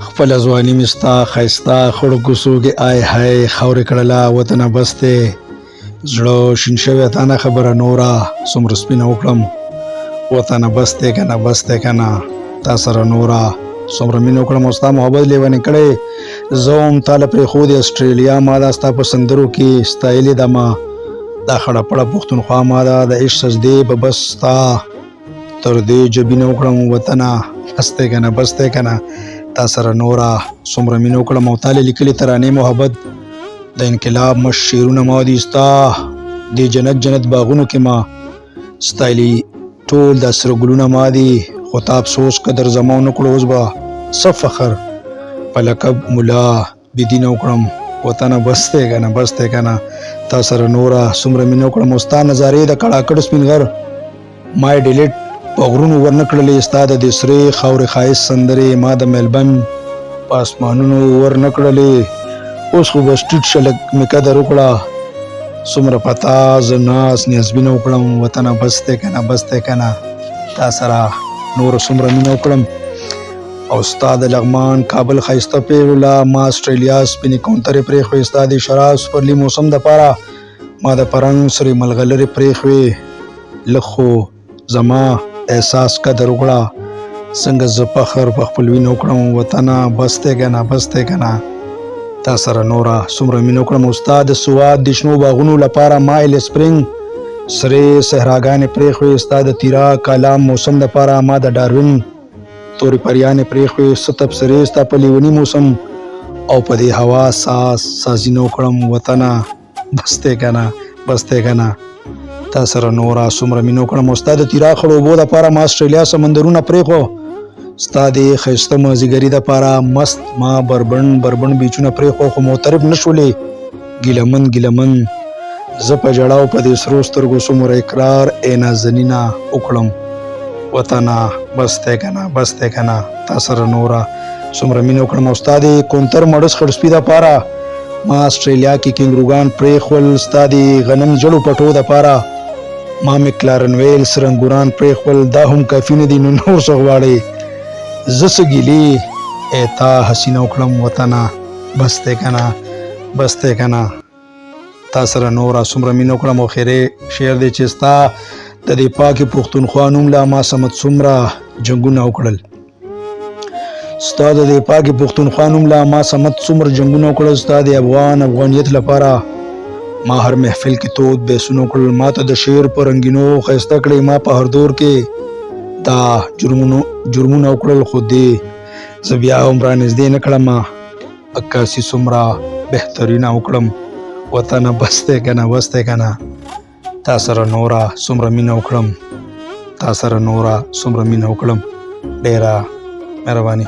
خپل ځواني مستا خيستا خړو کوڅو کې آی هاي خاورې کړله وطن بس دی زړه شین شوی تا نه خبره نوره څومره سپینه وکړم وطن بس دی که نه بس دی که نه تا سره نوره څومره مینه وکړم او ستا محبت لیونې کړی زه هم تا له پرېښودې اسټرېلیا ما دا ستا په سندرو کې ستایلې ده ما دا خړه پړه پښتونخوا ما دا د عشق سجدې به بس ستا تر دې جبینه وکړم وطنه بس دی که نه بس دی که نه تا سره نوره څومره مینه وکړم او تا له لیکلې ترانې محبت د انقلاب مشت شعرونه ما دي ستا دې جنت جنت باغونو کې ما ستایلي ټول د سره ګلونه ما دي خو تا افسوس قدر زما ونه کړو اوس به څه فخر په لقب ملا بېدینه وکړم وطنه بس دی که نه بس دی که نه تا سره نوره څومره مینه وکړم او ستا نظارې د کړاکړ سپین غر ما یې ډیلیټ په غرونو ورنه کړلې ستا د دې سرې خاورې ښایست سندرې ما د میلبن په اسمانونو ورنه کړلې اوس خو بس ټیټ شه لږ مې قدر وکړه څومره په تا زه ناز نیازبینه وکړم وطنه بس دی که نه بس دی که نه تا سره نوره څومره مینه وکړم او ستا د لغمان کابل ښایسته پیغله ما اسټرېلیا سپینې کونترې پرېښوې ستا د شراب سپرلي موسم دپاره ما د پرنګ سرې ملغلرې پرېښوې لږ خو زما احساس قدر وکړه څنګه زه فخر په خپل وینه وکړم وطنه بس دی که نه بس دی که نه تا سره نوره څومره مینه وکړم او ستا د سوات د شنو باغونو لپاره ما ایل سپرینګ سرې صحراګانې پرېښوې ستا د تیرا کالام موسم دپاره ما د ډاروین تورې پریانې پرېښوې څه تبصرې ستا په لیوني موسم او په دې هوا سازینه وکړم وطنه بس دی که نه بس دی که نه تا سره نوره څومره مینه وکړم او ستا د تیرا خړو اوبو دپاره ما اسټرېلیا سمندرونه پرېښو ستا د ښایسته مازدیګري دپاره مست ما بربن بیچونه پرېښو خو معترف نه شولې ګیلمن ګیلمن زه په ژړا او په دې سرو سترګو څومره اقرار ای نازنینه وکړم وطنه بس دی که نه بس دی که نه تا سره نوره څومره مینه وکړم او ستا د کونتر مړس خړسپي دپاره ما اسټرېلیا کې کینګروګان پرېښول ستا د غنم جړو پټو دپاره ما مکلارن ویلس رنګوران پرېښول دا هم کافي نه دي نو نور څه غواړې زه څه ګیلې ای تا حسینه وکړم وطنه بس دی که نه بس دی که نه تا سره نوره څومره مینه وکړم او خیرې شعر دی چې ستا د دې پاکې پښتونخوا نوم له ما سمت څومره جنګونه وکړل ستا د دې پاکې پښتونخوا نوم له ما سمت څومره جنګونه وکړل ستا د افغانیت لپاره ما هر محفل کې تود بحثونه وکړل ما ته د شعر په رنګینو ښایسته کړې ما په هر دور کې دا جرمونه وکړل خو دې زه بیا هم رانږدې نه کړم عکاسي څومره بهترینه وکړم وطنه بس دی که نه بس دی که نه تا سره نوره څومره مینه وکړم تا سره نوره څومره مینه وکړم ډېره مهرباني